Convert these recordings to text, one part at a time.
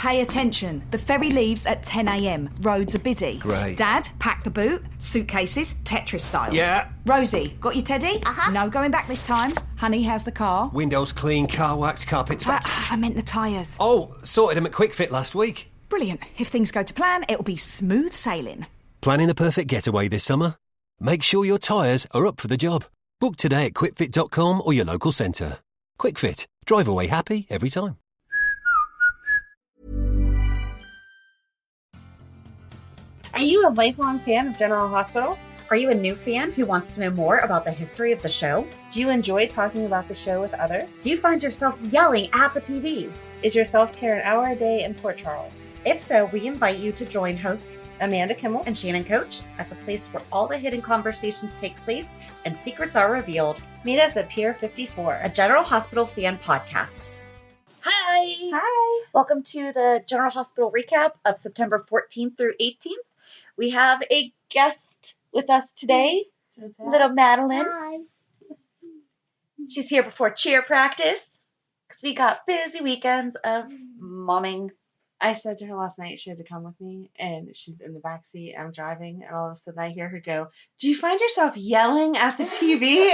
Pay attention. The ferry leaves at 10 a.m. Roads are busy. Great. Dad, pack the boot. Suitcases, Tetris style. Yeah. Rosie, got your teddy? Uh-huh. No going back this time. Honey, how's the car? Windows clean, car wax, carpets back. I meant the tyres. Oh, sorted them at Quick Fit last week. Brilliant. If things go to plan, it'll be smooth sailing. Planning the perfect getaway this summer? Make sure your tyres are up for the job. Book today at quickfit.com or your local centre. Quick Fit. Drive away happy every time. Are you a lifelong fan of General Hospital? Are you a new fan who wants to know more about the history of the show? Do you enjoy talking about the show with others? Do you find yourself yelling at the TV? Is your self-care an hour a day in Port Charles? If so, we invite you to join hosts Amanda Kimmel and Shannon Coach at the place where all the hidden conversations take place and secrets are revealed. Meet us at Pier 54. A General Hospital fan podcast. Hi! Hi! Welcome to the General Hospital recap of September 14th through 18th. We have a guest with us today, little Madeline. Hi. She's here before cheer practice because we got busy weekends of momming. I said to her last night she had to come with me, and she's in the back seat. I'm driving, and all of a sudden I hear her go, "Do you find yourself yelling at the TV?" We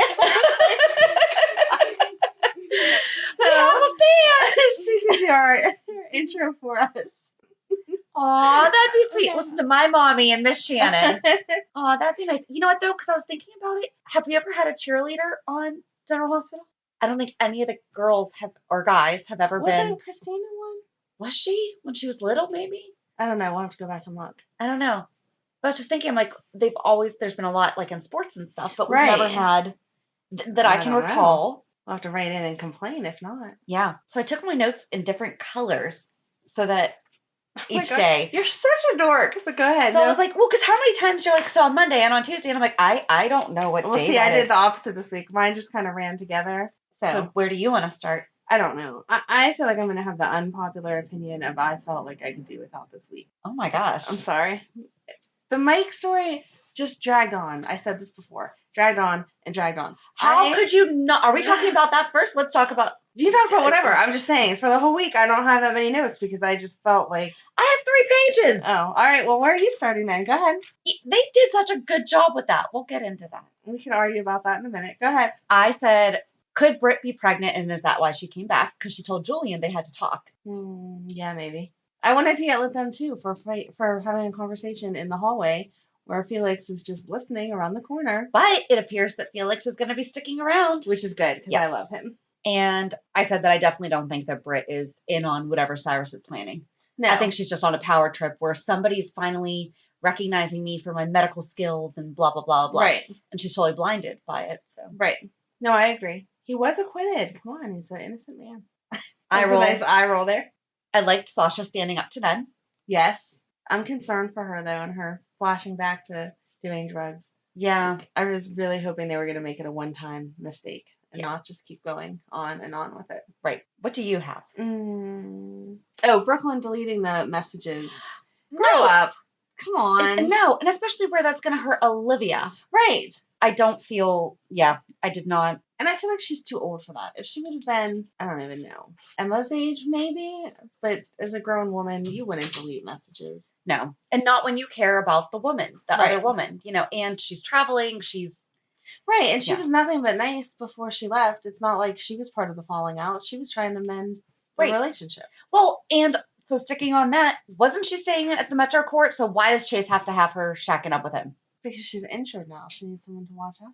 have a fan! She can do our intro for us. Aw, that'd be sweet. Okay. Listen to my mommy and Miss Shannon. Aw, that'd be nice. You know what, though? Because I was thinking about it. Have we ever had a cheerleader on General Hospital? I don't think any of the girls have or guys have ever been. Wasn't Christina one? Was she? When she was little, maybe? I don't know. We'll have to go back and look. I don't know. But I was just thinking, like, there's been a lot, like, in sports and stuff, but we've Right. never had that I can don't know. recall. We'll have to write in and complain if not. Yeah. So I took my notes in different colors so that my each God. day. You're such a dork, but go ahead. So I was like, well, because how many times you're like, so on Monday and on Tuesday, and I'm like, I don't know what well, day see, that I did is. the opposite this week. Mine just kind of ran together. So where do you want to start? I don't know. I feel like I'm going to have the unpopular opinion of I felt like I could do without this week. Oh my gosh. I'm sorry. The Mike story just dragged on. I said this before. Dragged on and dragged on. How could you not? Are we talking about that first? Let's talk about. You talk about whatever. I'm just saying, for the whole week, I don't have that many notes because I just felt like. I have 3 pages. Oh, all right. Well, where are you starting then? Go ahead. They did such a good job with that. We'll get into that. We can argue about that in a minute. Go ahead. I said, could Britt be pregnant, and is that why she came back? Because she told Julian they had to talk. Yeah, maybe. I wanted to get with them too for having a conversation in the hallway where Felix is just listening around the corner, But it appears that Felix is going to be sticking around. which is good because I Yes. love him. And I said that I definitely don't think that Britt is in on whatever Cyrus is planning. No, I think she's just on a power trip where somebody's finally recognizing me for my medical skills and blah, blah, blah, blah. right, And she's totally blinded by it. So right. No, I agree. He was acquitted. Come on, he's an innocent man. I That's roll. a nice eye roll there. I liked Sasha standing up to Ned. Yes, I'm concerned for her though, and her flashing back to doing drugs. Yeah. I was really hoping they were going to make it a one-time mistake and Yeah. not just keep going on and on with it. Right. What do you have? Oh, Brooklyn deleting the messages. Grow No. up. Come on. No. And especially where that's going to hurt Olivia. Right. I don't feel, I did not. And I feel like she's too old for that. If she would have been, I don't even know, Emma's age maybe, but as a grown woman, you wouldn't delete messages. No. And not when you care about the woman, the Right. other woman, and she's traveling. She's, Right, and she Yeah. was nothing but nice before she left. It's not like she was part of the falling out. She was trying to mend the Right. relationship. well, and so sticking on that, wasn't she staying at the Metro Court? So why does Chase have to have her shacking up with him? Because she's injured now. She needs someone to watch out.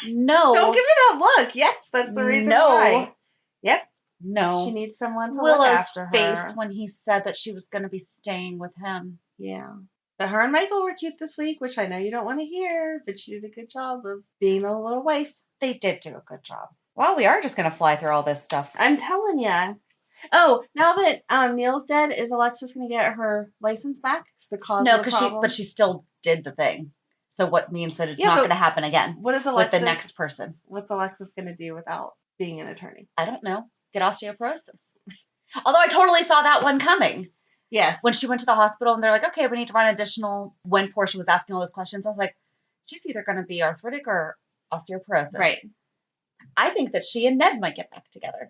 No. Don't give me that look. Yes, that's the reason No. why. Yep. No. She needs someone to look Willow's after her. face when he said that she was going to be staying with him. Yeah. But her and Michael were cute this week, which I know you don't want to hear, but she did a good job of being a little wife. They did do a good job. Well, we are just going to fly through all this stuff. I'm telling ya. Oh, now that Neil's dead, is Alexis going to get her license back? It's the cause No, of the problem? but she still did the thing. So what means that it's Yeah, not but going to happen again What is with Alexis? the next person? What's Alexis going to do without being an attorney? I don't know. Get osteoporosis. Although I totally saw that one coming. Yes. When she went to the hospital and they're like, okay, we need to run additional. When Portia was asking all those questions, I was like, she's either going to be arthritic or osteoporosis. Right. I think that she and Ned might get back together.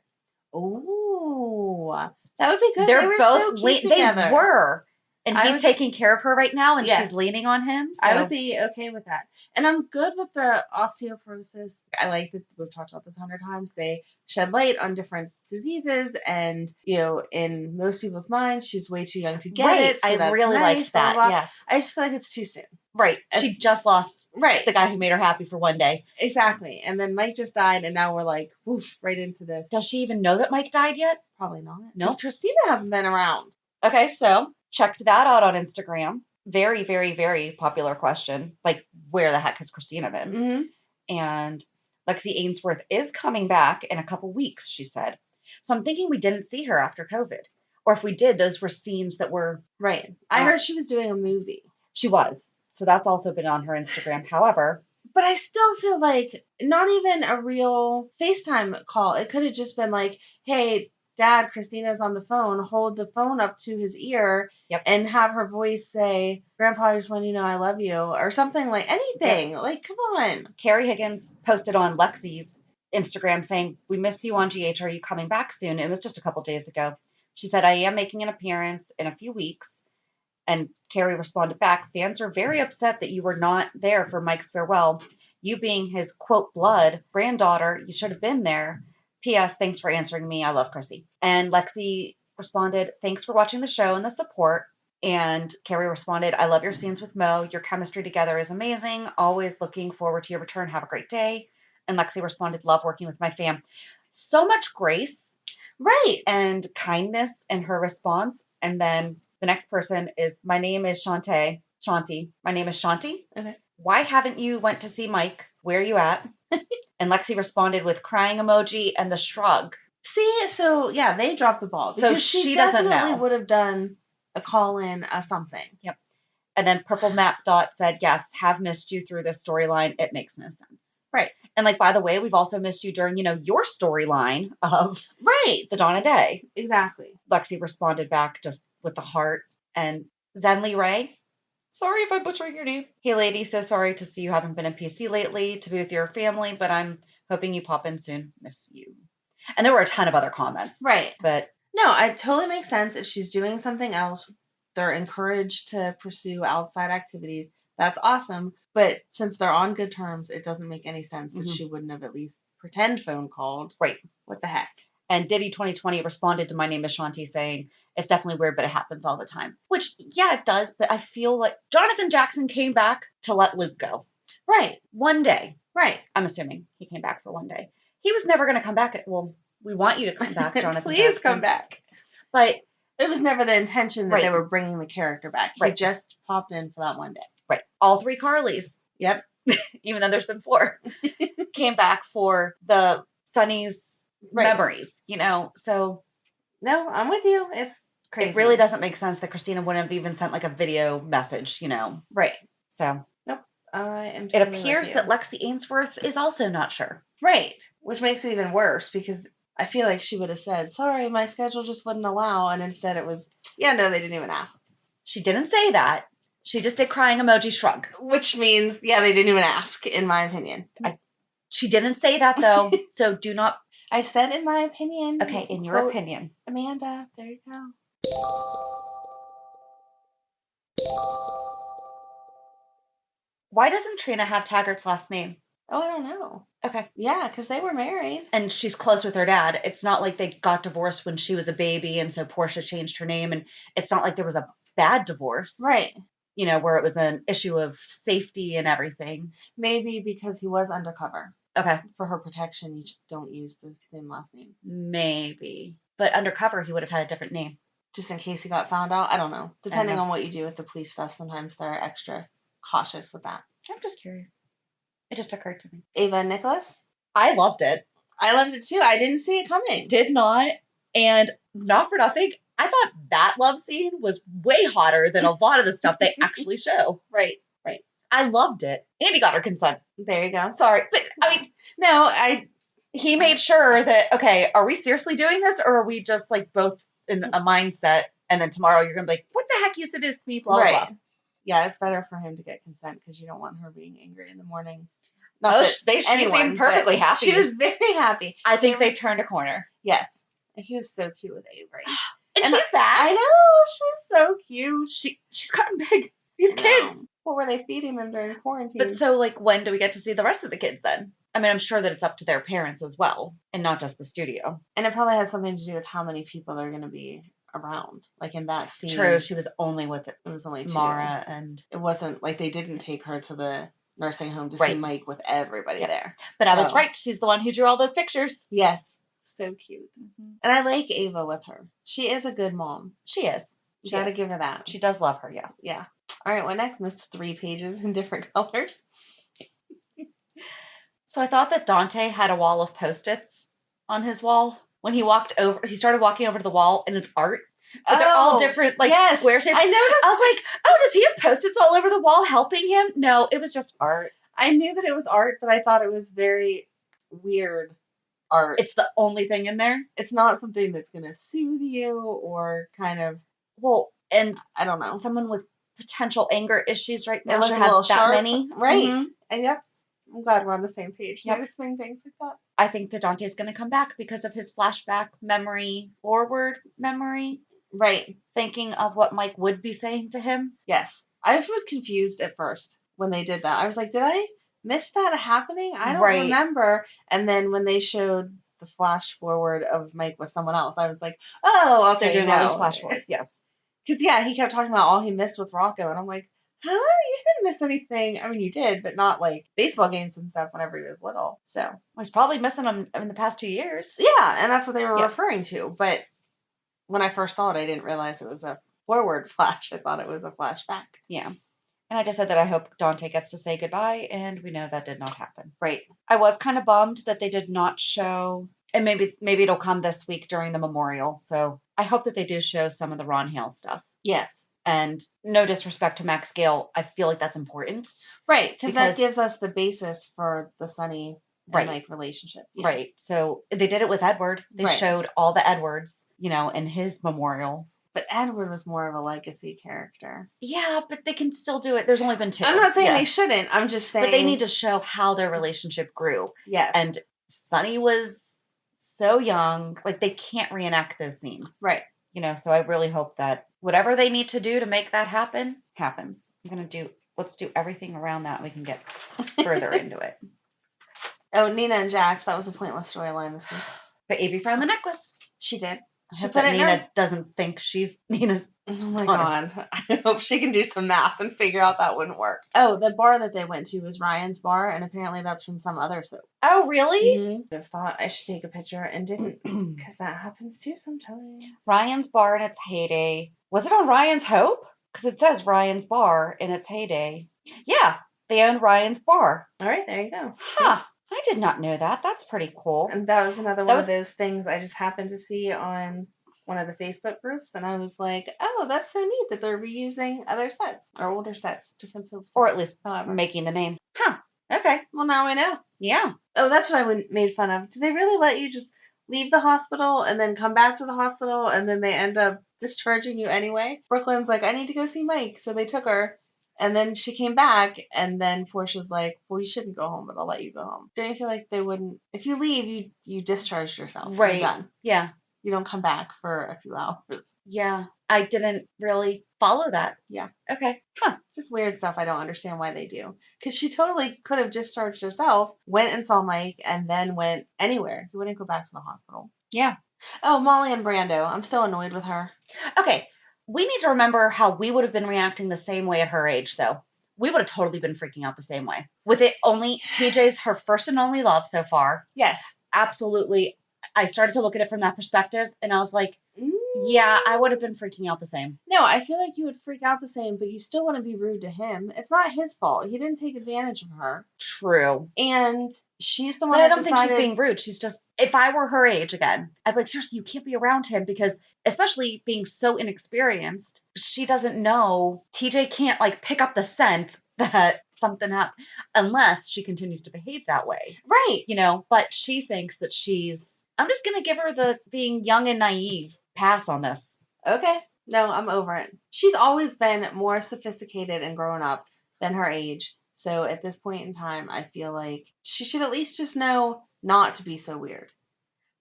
Ooh. That would be good. They're They were both so cute together. They were. And I he's would- taking care of her right now, and Yes. she's leaning on him. So. I would be okay with that. And I'm good with the osteoporosis. I like that we've talked about this 100 times. They shed light on different diseases, and in most people's minds, she's way too young to get it. So I that's really nice, liked blah, that. blah, blah. Yeah. I just feel like it's too soon. Right. She just lost Right. the guy who made her happy for one day. Exactly. And then Mike just died, and now we're like, woof, right into this. Does she even know that Mike died yet? Probably not. Nope. Because Christina hasn't been around. Okay, so checked that out on Instagram. Very, very, very popular question. Like, where the heck has Christina been? Mm-hmm. And Lexi Ainsworth is coming back in a couple weeks, she said. So I'm thinking we didn't see her after COVID. Or if we did, those were scenes that were... Right. I heard she was doing a movie. She was. So that's also been on her Instagram. However... But I still feel like not even a real FaceTime call. It could have just been like, hey, Dad, Christina's on the phone. Hold the phone up to his ear and have her voice say, Grandpa, I just want you to know I love you. Or something like anything. Yep. Like, come on. Carrie Higgins posted on Lexi's Instagram saying, we miss you on GH. Are you coming back soon? It was just a couple days ago. She said, I am making an appearance in a few weeks. And Carrie responded back, fans are very upset that you were not there for Mike's farewell. You being his, quote, blood granddaughter, you should have been there. P.S. Thanks for answering me. I love Chrissy. And Lexi responded, thanks for watching the show and the support. And Carrie responded, I love your scenes with Mo. Your chemistry together is amazing. Always looking forward to your return. Have a great day. And Lexi responded, love working with my fam. So much grace, right, and kindness in her response. And then the next person is, my name is Shanti. My name is Shanti. Okay. Why haven't you went to see Mike? Where are you at? And Lexi responded with crying emoji and the shrug. See, so yeah, they dropped the ball. So Because she doesn't know. would have done a call in, a something. Yep. And then Purple Map Dot said, yes, have missed you through this storyline. It makes no sense. Right. And like, by the way, we've also missed you during, your storyline of the Donna Day. Exactly. Lexi responded back just with the heart. And Zenly Ray, sorry if I'm butchering your name. Hey, lady, so sorry to see you haven't been in PC lately to be with your family, but I'm hoping you pop in soon. Miss you. And there were a ton of other comments. Right. But no, it totally makes sense. If she's doing something else, they're encouraged to pursue outside activities. That's awesome. But since they're on good terms, it doesn't make any sense that she wouldn't have at least pretend phone called. Right. What the heck? And Diddy 2020 responded to my name is Shanti saying, it's definitely weird, but it happens all the time. Which, yeah, it does. But I feel like Jonathan Jackson came back to let Luke go. Right. One day. Right. I'm assuming he came back for one day. He was never going to come back. Well, we want you to come back, Jonathan Please Jackson. come back. But it was never the intention that Right. they were bringing the character back. He Right. just popped in for that one day. right, all three Carlys, Yep. even though there's been four, came back for the Sunny's memories, So No, I'm with you. It's crazy. it really doesn't make sense that Christina wouldn't have even sent like a video message, Right. So Nope. I am it totally appears with you. that Lexi Ainsworth is also not sure. Right. Which makes it even worse because I feel like she would have said, sorry, my schedule just wouldn't allow. And instead it was, yeah, no, they didn't even ask. She didn't say that. She just did crying emoji shrug. Which means, yeah, they didn't even ask, in my opinion. She didn't say that though. So do not. I said in my opinion. Okay, in your Quote, opinion. Amanda, there you go. Why doesn't Trina have Taggart's last name? Oh, I don't know. Okay. Yeah, because they were married. And she's close with her dad. It's not like they got divorced when she was a baby and so Portia changed her name. And it's not like there was a bad divorce. Right. Where it was an issue of safety and everything. Maybe because he was undercover. Okay. For her protection, you don't use the same last name. Maybe. But undercover, he would have had a different name. Just in case he got found out? I don't know. Depending on what you do with the police stuff, sometimes they're extra cautious with that. I'm just curious. It just occurred to me. Ava and Nicholas? I loved it. I loved it too. I didn't see it coming. Did not. And not for nothing, I thought that love scene was way hotter than a lot of the stuff they actually show. Right. I loved it. Andy got her consent. There you go. Sorry. But, No, he made sure that, okay, are we seriously doing this? Or are we just like both in a mindset? And then tomorrow you're going to be like, what the heck you seduced me, blah, blah, blah. Yeah, it's better for him to get consent because you don't want her being angry in the morning. She seemed perfectly happy. She was very happy. I think they turned a corner. Yes. And he was so cute with Avery. And she's back. I know. She's so cute. She's gotten big. These kids. What were they feeding them during quarantine? But so, like, when do we get to see the rest of the kids then? I mean, I'm sure that it's up to their parents as well, and not just the studio. And it probably has something to do with how many people are going to be around. Like in that scene. True. She was only with it was only Mara, and it wasn't like they didn't take her to the nursing home to see Mike with everybody there. But I was right. She's the one who drew all those pictures. Yes. So cute. Mm-hmm. And I like Ava with her. She is a good mom. She is. You got to give her that. She does love her, yes. Yeah. All right, what next? Missed 3 pages in different colors. So I thought that Dante had a wall of Post-its on his wall. When he started walking over to the wall, and it's art. But they're all different, square shapes. I noticed. I was like, oh, does he have Post-its all over the wall helping him? No, it was just art. I knew that it was art, but I thought it was very weird art. It's the only thing in there. It's not something that's going to soothe you or kind of... Well, and I don't know. Someone with potential anger issues right now should have that sharp. Many. Right. Mm-hmm. And yep. I'm glad we're on the same page. Yep. Noticing things like that. I think that Dante's going to come back because of his flashback memory, forward memory. Right. Thinking of what Mike would be saying to him. Yes. I was confused at first when they did that. I was like, did I miss that happening? I don't remember. And then when they showed the flash forward of Mike with someone else, I was like, oh, okay. They're doing all those flash forwards, yes. Because, he kept talking about all he missed with Rocco. And I'm like, huh? You didn't miss anything. I mean, you did, but not like baseball games and stuff whenever he was little. So I was probably missing them in the past 2 years. Yeah, and that's what they were referring to. But when I first saw it, I didn't realize it was a forward flash. I thought it was a flashback. Yeah. And I just said that I hope Dante gets to say goodbye, and we know that did not happen. Right. I was kind of bummed that they did not show, and maybe it'll come this week during the memorial. So I hope that they do show some of the Ron Hale stuff. Yes. And no disrespect to Max Gale, I feel like that's important. Right, because that gives us the basis for the Sonny and Mike relationship. Yeah. Right. So they did it with Edward. They showed all the Edwards, in his memorial. But Edward was more of a legacy character. Yeah, but they can still do it. There's only been 2. I'm not saying they shouldn't. I'm just saying. But they need to show how their relationship grew. Yes. And Sonny was so young. Like, they can't reenact those scenes. Right. So I really hope that whatever they need to do to make that happen, happens. Let's do everything around that. We can get further into it. Oh, Nina and Jax. That was a pointless storyline this week. But Avery found the necklace. She did. I hope that Nina doesn't think she's Nina's. Oh my God. I hope she can do some math and figure out that wouldn't work. Oh, the bar that they went to was Ryan's bar, and apparently that's from some other soap. Oh, really? Mm-hmm. I thought I should take a picture and didn't, because that happens too sometimes. Ryan's bar in its heyday. Was it on Ryan's Hope? Because it says Ryan's bar in its heyday. Yeah, they owned Ryan's bar. All right, there you go. Huh. I did not know that. That's pretty cool. And that was another one of those things I just happened to see on one of the Facebook groups, and I was like, oh, that's so neat that they're reusing other sets, or older sets, different soap sets. Or at least making the name. Huh. Okay. Well, now I know. Yeah. Oh, that's what I made fun of. Did they really let you just leave the hospital and then come back to the hospital, and then they end up discharging you anyway? Brooklyn's like, I need to go see Mike, so they took her. And then she came back, and then Portia's like, well, you shouldn't go home, but I'll let you go home. Don't you feel like they wouldn't? If you leave, you discharged yourself. Right. You're done. Yeah. You don't come back for a few hours. Yeah. I didn't really follow that. Yeah. Okay. Huh. Just weird stuff I don't understand why they do. Because she totally could have discharged herself, went and saw Mike, and then went anywhere. He wouldn't go back to the hospital. Yeah. Oh, Molly and Brando. I'm still annoyed with her. Okay. We need to remember how we would have been reacting the same way at her age, though. We would have totally been freaking out the same way. With it only, TJ's her first and only love so far. Yes. Absolutely. I started to look at it from that perspective, and I was like, yeah, I would have been freaking out the same. No, I feel like you would freak out the same, but you still want to be rude to him. It's not his fault. He didn't take advantage of her. True. And she's the one that decided... think she's being rude. She's just, if I were her age again, I'd be like, seriously, you can't be around him, because especially being so inexperienced, she doesn't know. TJ can't pick up the scent that something happened unless she continues to behave that way. Right. But she thinks that I'm just going to give her the being young and naive pass on this. Okay. No, I'm over it. She's always been more sophisticated and grown up than her age. So at this point in time, I feel like she should at least just know not to be so weird.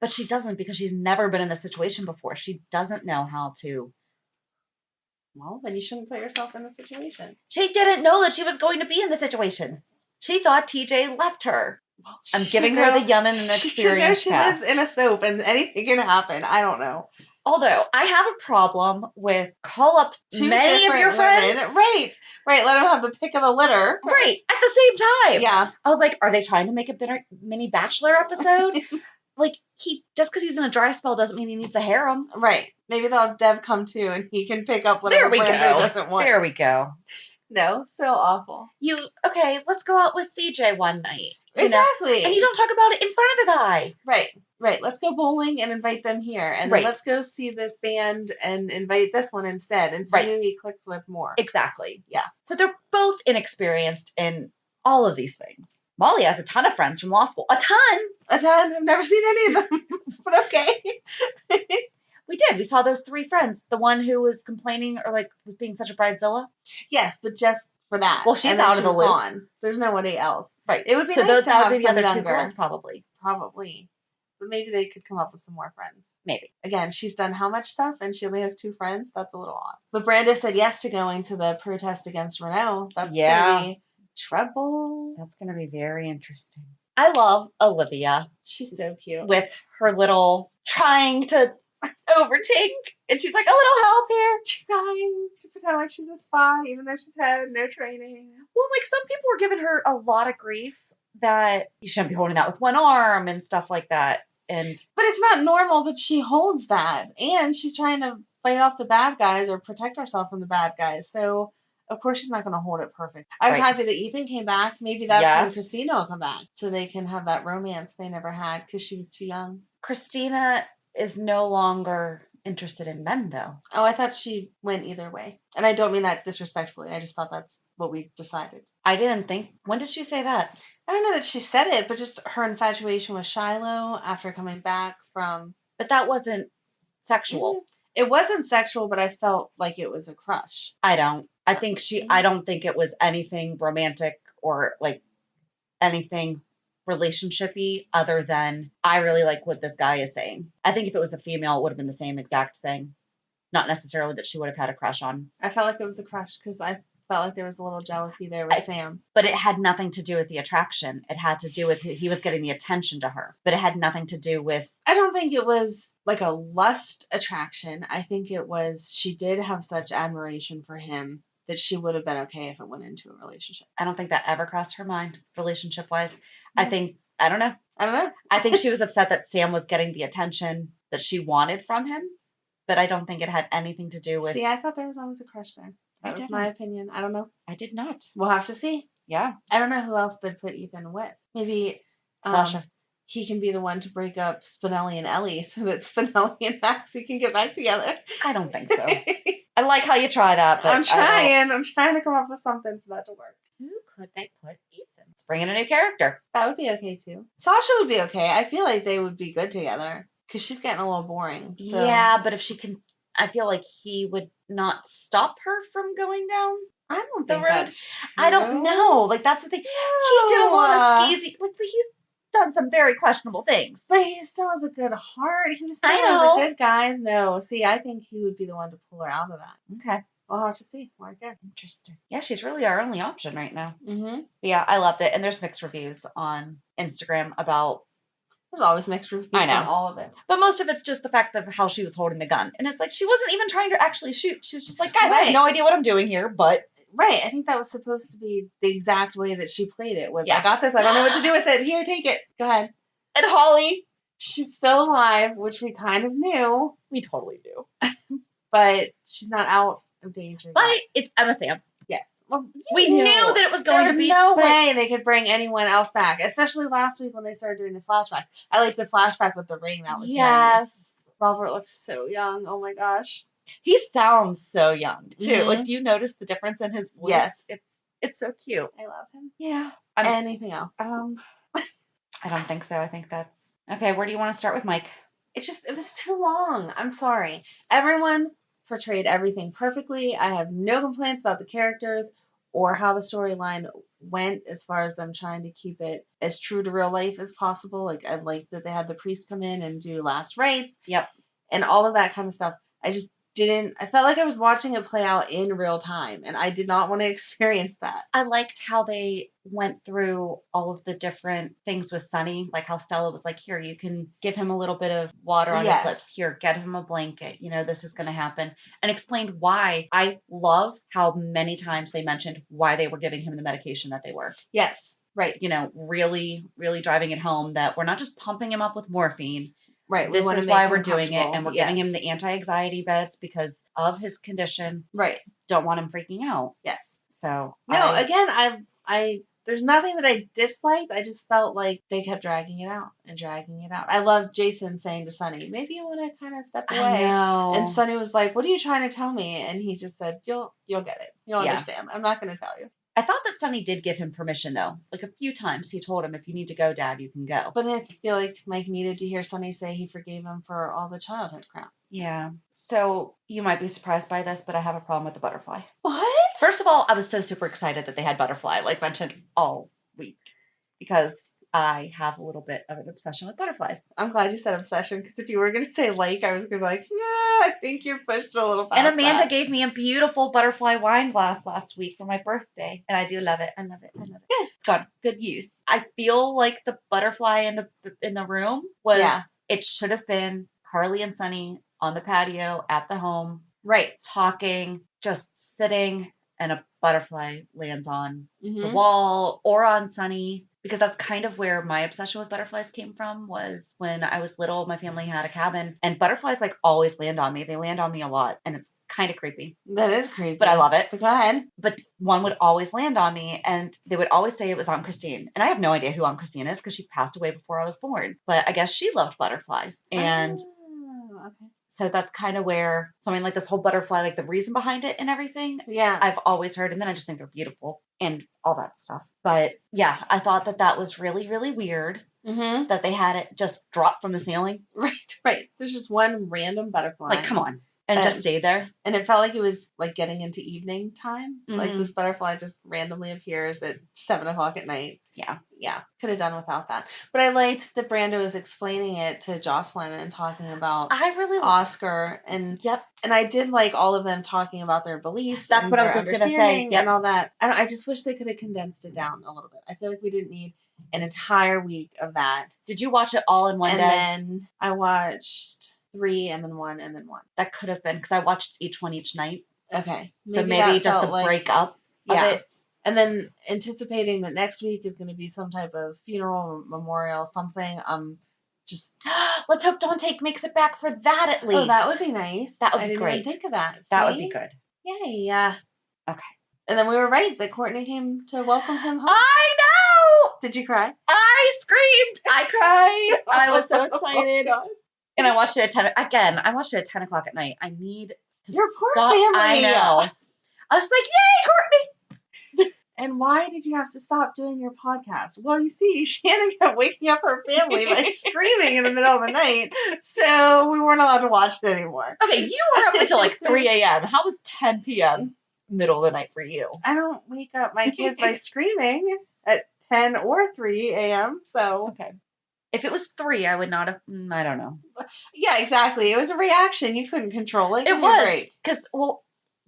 But she doesn't because she's never been in this situation before. She doesn't know how to. Well, then you shouldn't put yourself in the situation. She didn't know that she was going to be in the situation. She thought TJ left her. Well, I'm giving her the young and inexperienced she pass. lives in a soap and anything can happen. I don't know. Although I have a problem with call up Two many of your friends. women. Right. Let them have the pick of the litter. Right. At the same time. Yeah. I was like, are they trying to make a mini Bachelor episode? Like, just because he's in a dry spell doesn't mean he needs a harem. Right. Maybe they'll have Dev come too and he can pick up whatever Brando doesn't want. There we go. No, so awful. Okay, let's go out with CJ one night. Exactly. And you don't talk about it in front of the guy. Right. Let's go bowling and invite them here. And then let's go see this band and invite this one instead and see who he clicks with more. Exactly. Yeah. So they're both inexperienced in all of these things. Molly has a ton of friends from law school. A ton. I've never seen any of them. But okay. We did. We saw those 3 friends. The one who was complaining or was being such a bridezilla. Yes, but just for that. Well, she's out of the loop. Gone. There's nobody else. Right. It would be nice to have the other younger. 2 girls, probably. Probably. But maybe they could come up with some more friends. Maybe. Again, she's done how much stuff and she only has 2 friends? That's a little odd. But Brando said yes to going to the protest against Renault. That's going to be trouble. That's going to be very interesting. I love Olivia. She's so cute. With her little trying to overtake. And she's like, a little help here. Trying to pretend like she's a spy, even though she's had no training. Well, some people were giving her a lot of grief that you shouldn't be holding that with one arm and stuff like that. But it's not normal that she holds that. And she's trying to fight off the bad guys or protect herself from the bad guys. So, of course, she's not going to hold it perfect. I was happy that Ethan came back. Maybe that's when Christina will come back. So they can have that romance they never had because she was too young. Christina is no longer interested in men, though. Oh, I thought she went either way. And I don't mean that disrespectfully. I just thought that's what we decided. I didn't think. When did she say that? I don't know that she said it, but just her infatuation with Shiloh after coming back from... But that wasn't sexual. Mm-hmm. It wasn't sexual, but I felt like it was a crush. I don't. I don't think it was anything romantic or anything relationship-y other than I really like what this guy is saying. I think if it was a female, it would have been the same exact thing. Not necessarily that she would have had a crush on. I felt like it was a crush because I felt like there was a little jealousy there with Sam. But it had nothing to do with the attraction. It had to do with he was getting the attention to her. But it had nothing to do with... I don't think it was like a lust attraction. I think it was she did have such admiration for him that she would have been okay if it went into a relationship. I don't think that ever crossed her mind, relationship-wise. I don't know. I think she was upset that Sam was getting the attention that she wanted from him, but I don't think it had anything to do with... See, I thought there was always a crush there. That was my opinion. I don't know. I did not. We'll have to see. Yeah. I don't know who else they'd put Ethan with. Maybe Sasha. He can be the one to break up Spinelli and Ellie so that Spinelli and Maxie can get back together. I don't think so. I like how you try that, but I'm trying to come up with something for that to work. Who could they put Ethan? Let's bring in a new character. That would be okay too. Sasha would be okay. I feel like they would be good together because she's getting a little boring. So. Yeah, but if she can, I feel like he would not stop her from going down. I don't think that's true. I don't know. That's the thing. No. He did a lot of skeezy. He's done some very questionable things. But he still has a good heart. He was still one of the good guys. No, see, I think he would be the one to pull her out of that. Okay. We'll have to see. I guess. Interesting. Yeah, she's really our only option right now. Mm-hmm. Yeah, I loved it. And there's mixed reviews on Instagram about... There's always mixed reviews on all of it. But most of it's just the fact of how she was holding the gun. And it's she wasn't even trying to actually shoot. She was just guys, I have no idea what I'm doing here, but... Right. I think that was supposed to be the exact way that she played it. I got this. I don't know what to do with it. Here, take it. Go ahead. And Holly, she's still alive, which we kind of knew. We totally do. But she's not out of danger. But it's Emma Samms. Yes. Well, we knew that it was going to be. There's no way they could bring anyone else back, especially last week when they started doing the flashback. I like the flashback with the ring. That was nice. Robert looks so young. Oh my gosh. He sounds so young too. Mm-hmm. Do you notice the difference in his voice? Yes. It's so cute. I love him. Yeah. Anything else? I don't think so. I think that's okay. Where do you want to start with Mike? It was too long. I'm sorry. Everyone portrayed everything perfectly. I have no complaints about the characters or how the storyline went as far as them trying to keep it as true to real life as possible. Like, I like that they had the priest come in and do last rites. Yep. And all of that kind of stuff. I felt like I was watching it play out in real time, and I did not want to experience that. I liked how they went through all of the different things with Sonny, like how Stella was like, here, you can give him a little bit of water on his lips. Here, get him a blanket. This is going to happen. And explained why. I love how many times they mentioned why they were giving him the medication that they were. Yes. Right. Really, really driving it home that we're not just pumping him up with morphine. Right. This is why we're doing it, and we're giving him the anti-anxiety meds because of his condition. Right. Don't want him freaking out. Yes. So again, I there's nothing that I disliked. I just felt like they kept dragging it out and dragging it out. I love Jason saying to Sonny, "Maybe you want to kind of step away." I know. And Sonny was like, "What are you trying to tell me?" And he just said, "You'll get it. You'll understand. I'm not going to tell you." I thought that Sonny did give him permission, though. Like a few times he told him, if you need to go, Dad, you can go. But I feel like Mike needed to hear Sonny say he forgave him for all the childhood crap. Yeah. So you might be surprised by this, but I have a problem with the butterfly. What? First of all, I was so super excited that they had butterfly, like mentioned all week, because I have a little bit of an obsession with butterflies. I'm glad you said obsession, because if you were going to say like, I was going to be like, I think you pushed it a little past. And Amanda gave me a beautiful butterfly wine glass last week for my birthday, and I do love it. I love it. Good. It's got good use. I feel like the butterfly in the room was it should have been Carly and Sonny on the patio at the home, right, talking, just sitting, and a butterfly lands on the wall or on Sonny. Because that's kind of where my obsession with butterflies came from, was when I was little, my family had a cabin, and butterflies like always land on me. They land on me a lot, and it's kind of creepy. That is creepy. But I love it. But go ahead. But one would always land on me, and they would always say it was Aunt Christine. And I have no idea who Aunt Christine is because she passed away before I was born. But I guess she loved butterflies. And okay. So that's kind of where something like this whole butterfly, like the reason behind it and everything, I've always heard. And then I just think they're beautiful and all that stuff. But yeah, I thought that was really, really weird that they had it just drop from the ceiling. Right. There's just one random butterfly. Like, come on. And just stay there. And it felt like it was like getting into evening time. Like this butterfly just randomly appears at 7:00 at night. Yeah. Could have done without that. But I liked that Brando was explaining it to Jocelyn and talking about Oscar. And and I did like all of them talking about their beliefs. That's what I was just going to say. And all that. I just wish they could have condensed it down a little bit. I feel like we didn't need an entire week of that. Did you watch it all in one day? And then I watched 3 and then 1 and then 1. That could have been because I watched each one each night. Okay. So maybe just the break up of it. And then anticipating that next week is going to be some type of funeral, memorial, something. Just let's hope Dante makes it back for that at least. Oh, that would be nice. That would be great. I didn't even think of that. That would be good. Yay. Okay. And then we were right that Courtney came to welcome him home. I know! Did you cry? I screamed. I cried. I was so excited. Oh, and I watched it at 10. Again, I watched it at 10 o'clock at night. I need to Your poor stop. family. I know. I was just like, yay, Courtney. And why did you have to stop doing your podcast? Well, you see, Shannon kept waking up her family by screaming in the middle of the night, so we weren't allowed to watch it anymore. Okay, you were up until like 3 a.m. How was 10 p.m. middle of the night for you? I don't wake up my kids by screaming at 10 or 3 a.m., so... Okay. If it was 3, I would not have... I don't know. Yeah, exactly. It was a reaction. You couldn't control it. It was.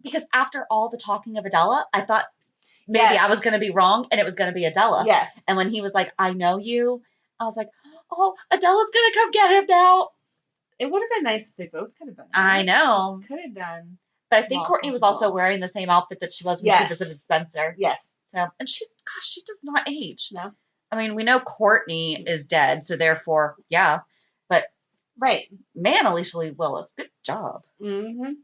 Because after all the talking of Adela, I thought... Maybe I was going to be wrong, and it was going to be Adela. Yes. And when he was like, I know you, I was like, oh, Adela's going to come get him now. It would have been nice if they both could have been. I know. Could have done. But I think Courtney was also wearing the same outfit that she was when she visited Spencer. Yes. So, and she does not age. No. I mean, we know Courtney is dead, so therefore, yeah. But, man, Alicia Lee Willis, good job. Mm-hmm.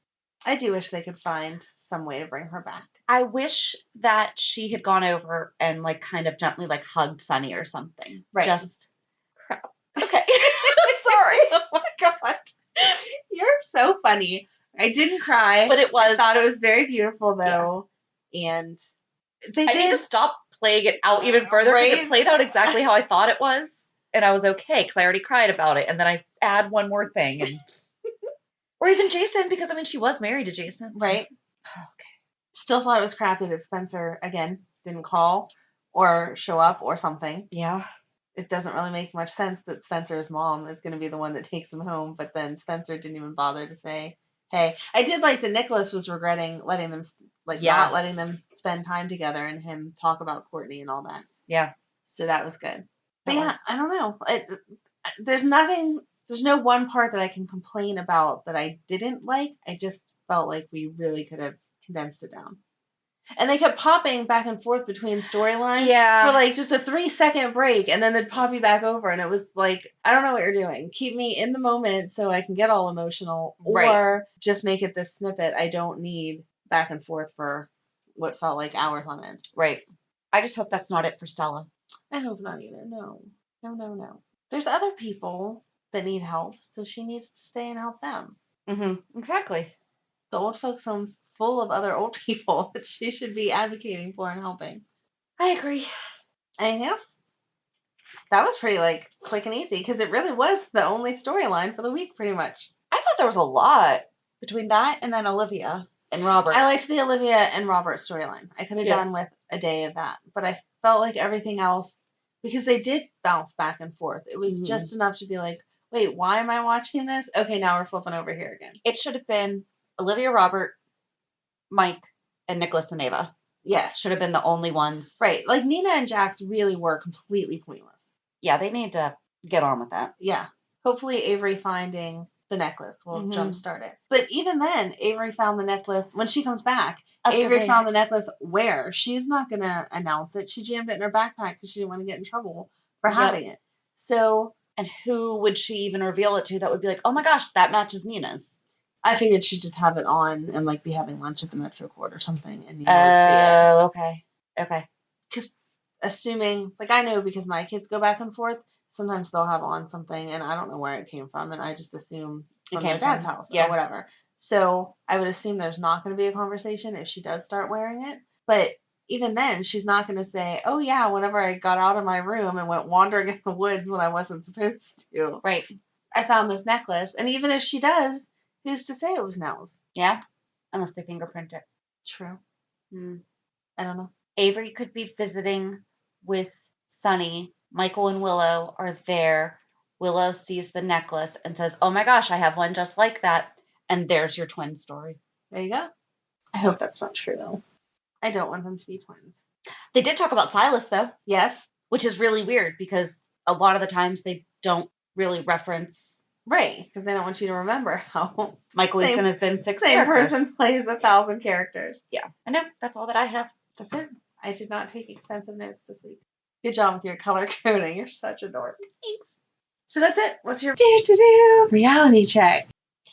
I do wish they could find some way to bring her back. I wish that she had gone over and like kind of gently like hugged Sonny or something. Right. Just crap. Okay. Sorry. Oh my God. You're so funny. I didn't cry. But it was. I thought it was very beautiful though. Yeah. And I need to stop playing it out even further because it played out exactly how I thought it was. And I was okay because I already cried about it. And then I add one more thing. And or even Jason, because I mean she was married to Jason. Right. Okay. Still thought it was crappy that Spencer, again, didn't call or show up or something. Yeah. It doesn't really make much sense that Spencer's mom is going to be the one that takes him home, but then Spencer didn't even bother to say, hey. I did like that Nicholas was regretting letting them, not letting them spend time together and him talk about Courtney and all that. Yeah. So that was good. But yeah, I don't know. There's no one part that I can complain about that I didn't like. I just felt like we really could have condensed it down. And they kept popping back and forth between storylines for just a 3-second break, and then they'd pop you back over, and it was like, I don't know what you're doing. Keep me in the moment so I can get all emotional, or just make it this snippet. I don't need back and forth for what felt like hours on end. Right. I just hope that's not it for Stella. I hope not either. No. There's other people that need help, so she needs to stay and help them. Mm-hmm. Exactly. The old folks' home's full of other old people that she should be advocating for and helping. I agree. Anything else? That was pretty quick and easy because it really was the only storyline for the week, pretty much. I thought there was a lot between that and then Olivia and Robert. I liked the Olivia and Robert storyline. I could have done with a day of that, but I felt like everything else, because they did bounce back and forth, it was just enough to be like, wait, why am I watching this? Okay, now we're flipping over here again. It should have been Olivia, Robert, Mike, and Nicholas and Ava. Yes. Should have been the only ones. Right. Like Nina and Jax really were completely pointless. Yeah, they need to get on with that. Yeah. Hopefully Avery finding the necklace will jumpstart it. But even then, Avery found the necklace when she comes back. Avery found the necklace where? She's not going to announce it. She jammed it in her backpack because she didn't want to get in trouble for having it. So. And who would she even reveal it to that would be like, oh my gosh, that matches Nina's? I figured she'd just have it on and be having lunch at the Metro Court or something, and Nina would see it. Okay. Because assuming, I know because my kids go back and forth, sometimes they'll have on something, and I don't know where it came from, and I just assume from their dad's house or whatever. So I would assume there's not going to be a conversation if she does start wearing it. But even then, she's not going to say, oh yeah, whenever I got out of my room and went wandering in the woods when I wasn't supposed to. Right. I found this necklace, and even if she does, who's to say it was Nell's? Yeah, unless they fingerprint it. True. I don't know. Avery could be visiting with Sunny. Michael and Willow are there. Willow sees the necklace and says, oh my gosh, I have one just like that. And there's your twin story. There you go. I hope that's not true, though. I don't want them to be twins. They did talk about Silas, though. Yes. Which is really weird because a lot of the times they don't really reference. Right, because they don't want you to remember how Michael Easton has been 6 same characters. Person plays 1,000 characters. Yeah, I know. That's all that I have. That's it. I did not take extensive notes this week. Good job with your color coding. You're such a dork. Thanks. So that's it. What's your do reality check?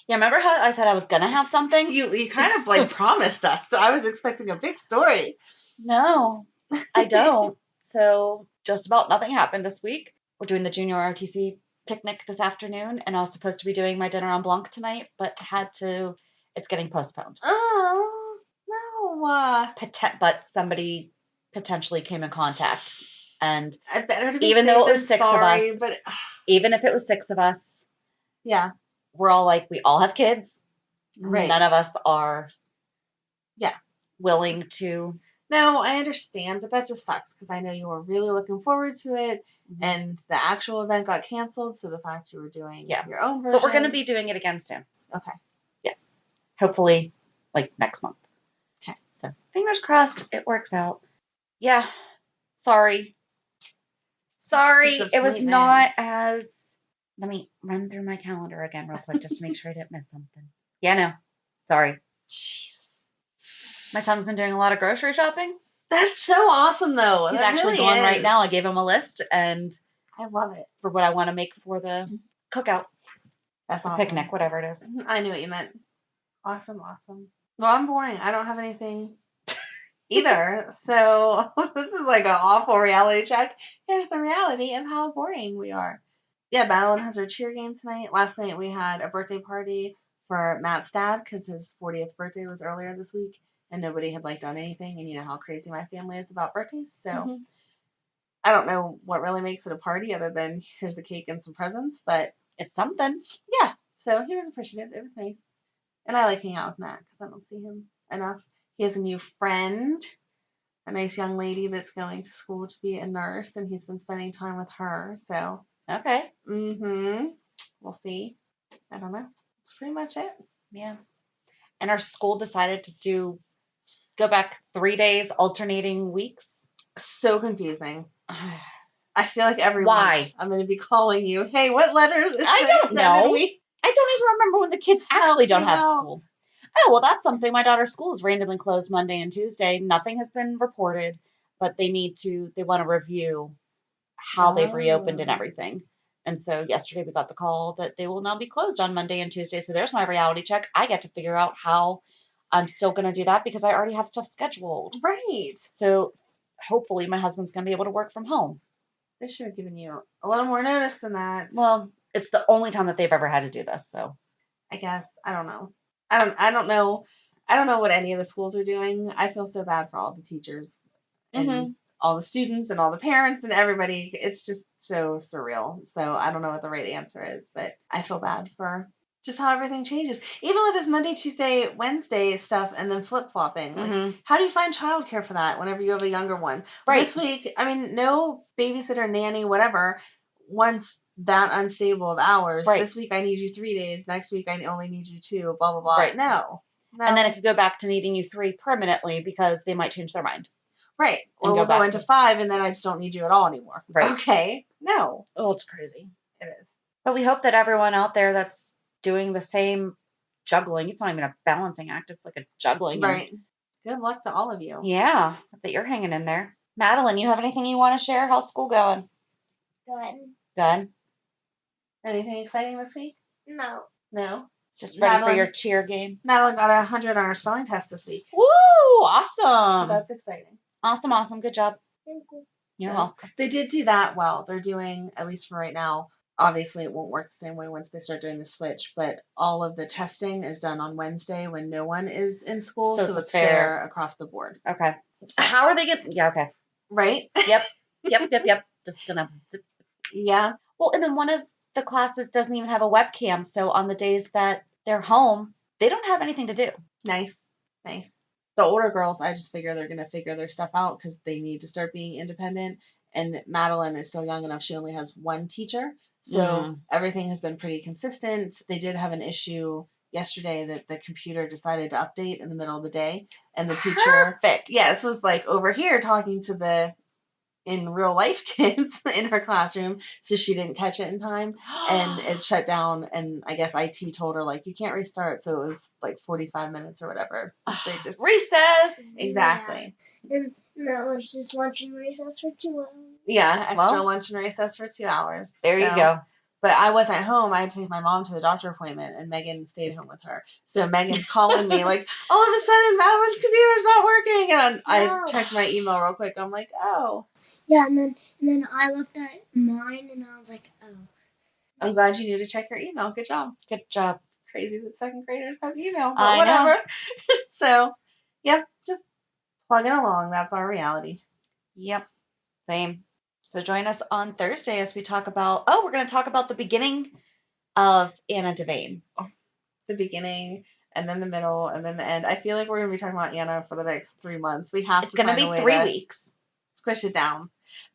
Yeah, remember how I said I was going to have something? You kind of promised us. So I was expecting a big story. No, I don't. So just about nothing happened this week. We're doing the junior ROTC picnic this afternoon, and I was supposed to be doing my dinner on Blanc tonight, but it's getting postponed. Oh, no. But somebody potentially came in contact, and I better to be even though it was 6 of us, but even if it was 6 of us, yeah, we're all we all have kids. Right. None of us are willing to. No, I understand, but that just sucks because I know you were really looking forward to it, and the actual event got canceled, so the fact you were doing your own version. But we're going to be doing it again soon. Okay. Yes. Hopefully, next month. Okay. So, fingers crossed it works out. Yeah. Sorry. It was not as... Let me run through my calendar again real quick just to make sure I didn't miss something. Yeah, no. Sorry. Jeez. My son's been doing a lot of grocery shopping. That's so awesome, though. He's actually going right now. I gave him a list, and I love it for what I want to make for the cookout. That's awesome. Picnic, whatever it is. I knew what you meant. Awesome. Well, I'm boring. I don't have anything either. So this is an awful reality check. Here's the reality of how boring we are. Yeah, Madeline has her cheer game tonight. Last night we had a birthday party for Matt's dad because his 40th birthday was earlier this week. And nobody had done anything, and you know how crazy my family is about birthdays. So I don't know what really makes it a party other than here's a cake and some presents, but it's something. Yeah. So he was appreciative. It was nice, and I like hanging out with Matt because I don't see him enough. He has a new friend, a nice young lady that's going to school to be a nurse, and he's been spending time with her. So, Okay. We'll see. I don't know. That's pretty much it. Yeah. And our school decided to go back 3 days, alternating weeks. So confusing. I feel like every Why? month I'm going to be calling you. Hey, what letters? I don't know. I don't even remember when the kids actually don't have school. Oh, well, that's something. My daughter's school is randomly closed Monday and Tuesday. Nothing has been reported, but they want to review how they've reopened and everything. And so yesterday we got the call that they will now be closed on Monday and Tuesday. So there's my reality check. I get to figure out how I'm still going to do that because I already have stuff scheduled. Right. So hopefully my husband's going to be able to work from home. They should have given you a little more notice than that. Well, it's the only time that they've ever had to do this. So I guess. I don't know. I don't know. I don't know what any of the schools are doing. I feel so bad for all the teachers and all the students and all the parents and everybody. It's just so surreal. So I don't know what the right answer is, but I feel bad for just how everything changes. Even with this Monday, Tuesday, Wednesday stuff and then flip-flopping. Like, how do you find childcare for that whenever you have a younger one? Right. This week, I mean, no babysitter, nanny, whatever, once that unstable of hours. Right. This week I need you 3 days. Next week I only need you 2, blah, blah, blah. Right. No. And then it could go back to needing you 3 permanently because they might change their mind. Right. Or we'll go into 5 and then I just don't need you at all anymore. Right. Okay. No. Oh, it's crazy. It is. But we hope that everyone out there that's doing the same juggling, it's not even a balancing act, it's like a juggling. Right. Good luck to all of you. Yeah, that you're hanging in there. Madeline, you have anything you want to share? How's school going? Good. Anything exciting this week? No. No? Just ready for your cheer game? Madeline got a 100 on her spelling test this week. Woo! Awesome. So that's exciting. Awesome. Good job. Thank you. You're welcome. They did do that well. They're doing, at least for right now, obviously it won't work the same way once they start doing the switch, but all of the testing is done on Wednesday when no one is in school. So it's fair across the board. Okay. So. How are they getting? Yeah, okay. Right? Yep. Just gonna zip. Yeah. Well, and then one of the classes doesn't even have a webcam, so on the days that they're home, they don't have anything to do. Nice. The older girls, I just figure they're going to figure their stuff out because they need to start being independent. And Madeline is still young enough. She only has one teacher. So everything has been pretty consistent. They did have an issue yesterday that the computer decided to update in the middle of the day. And the teacher, yes, was like over here talking to the in real life kids in her classroom. So she didn't catch it in time and it shut down. And I guess IT told her, like, you can't restart. So it was like 45 minutes or whatever. They just recess. Exactly. Yeah. And that was just lunch and recess for 2 hours. Yeah, extra lunch and recess for 2 hours. There you go. But I wasn't home. I had to take my mom to a doctor appointment, and Megan stayed home with her. So Megan's calling me like, all of a sudden, Madeline's computer's not working. And I checked my email real quick. I'm like, oh. Yeah, and then I looked at mine, and I was like, oh. I'm glad you knew to check your email. Good job. Good job. It's crazy that second graders have email, but I whatever. know. So, yep, just plugging along. That's our reality. Yep. Same. So join us on Thursday as we talk about, we're going to talk about the beginning of Anna Devane. The beginning, and then the middle, and then the end. I feel like we're going to be talking about Anna for the next 3 months. We have It's to going to be 3 weeks. Squish it down.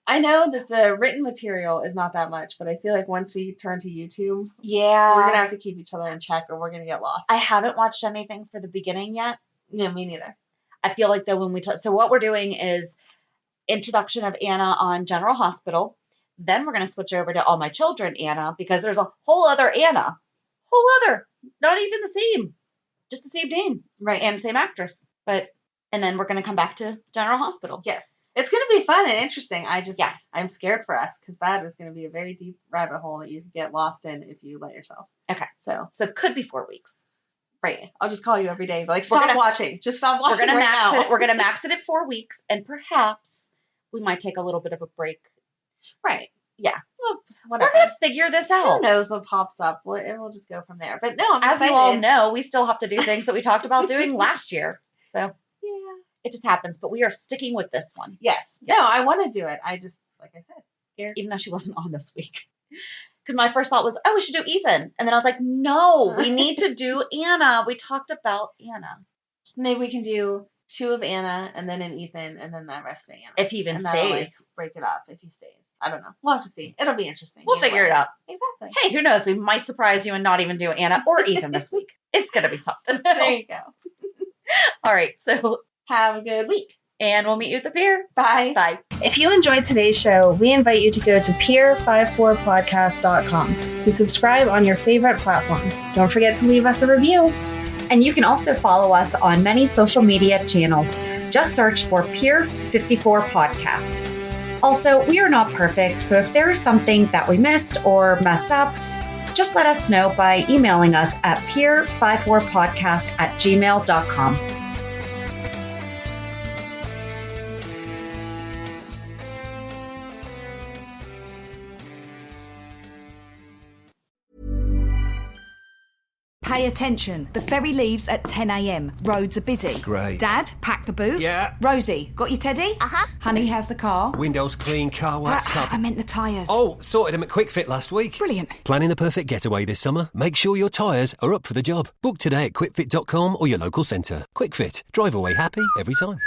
I know that the written material is not that much, but I feel like once we turn to YouTube, we're going to have to keep each other in check or we're going to get lost. I haven't watched anything for the beginning yet. No, me neither. I feel like, though, when we so what we're doing is introduction of Anna on General Hospital. Then we're going to switch over to All My Children Anna because there's a whole other Anna. Not even the same. Just the same name. Right. And same actress. And then we're going to come back to General Hospital. Yes. It's going to be fun and interesting. I'm scared for us because that is going to be a very deep rabbit hole that you could get lost in if you let yourself. Okay. So it could be 4 weeks. Right. I'll just call you every day. Like, stop watching. Just stop watching. We're going to max it at 4 weeks, and perhaps we might take a little bit of a break. Right. Yeah. Well, whatever. We're going to figure this out. Who knows what pops up? And we'll just go from there. But no, as you all know, we still have to do things that we talked about doing last year. So yeah, it just happens. But we are sticking with this one. Yes. No, I want to do it. I just, like I said, scared. Even though she wasn't on this week. Because my first thought was, we should do Ethan. And then I was like, no, we need to do Anna. We talked about Anna. So maybe we can do 2 of Anna, and then an Ethan, and then the rest of Anna. If he even and that'll, like, stays. break it up if he stays. I don't know. We'll have to see. It'll be interesting. We'll figure it out. Exactly. Hey, who knows? We might surprise you and not even do Anna or Ethan this week. It's going to be something. There you go. All right. So have a good week. And we'll meet you at the pier. Bye. Bye. If you enjoyed today's show, we invite you to go to pier54podcast.com to subscribe on your favorite platform. Don't forget to leave us a review. And you can also follow us on many social media channels. Just search for Pier 54 Podcast. Also, we are not perfect, so if there is something that we missed or messed up, just let us know by emailing us at pier54podcast@gmail.com. Pay attention. The ferry leaves at 10 a.m. Roads are busy. Great. Dad, pack the boot. Yeah. Rosie, got your teddy? Uh-huh. Honey, how's the car? Windows clean, car wax I cup. meant the tyres. Oh, sorted them at Quick Fit last week. Brilliant. Planning the perfect getaway this summer? Make sure your tyres are up for the job. Book today at quickfit.com or your local centre. Quick Fit. Drive away happy every time.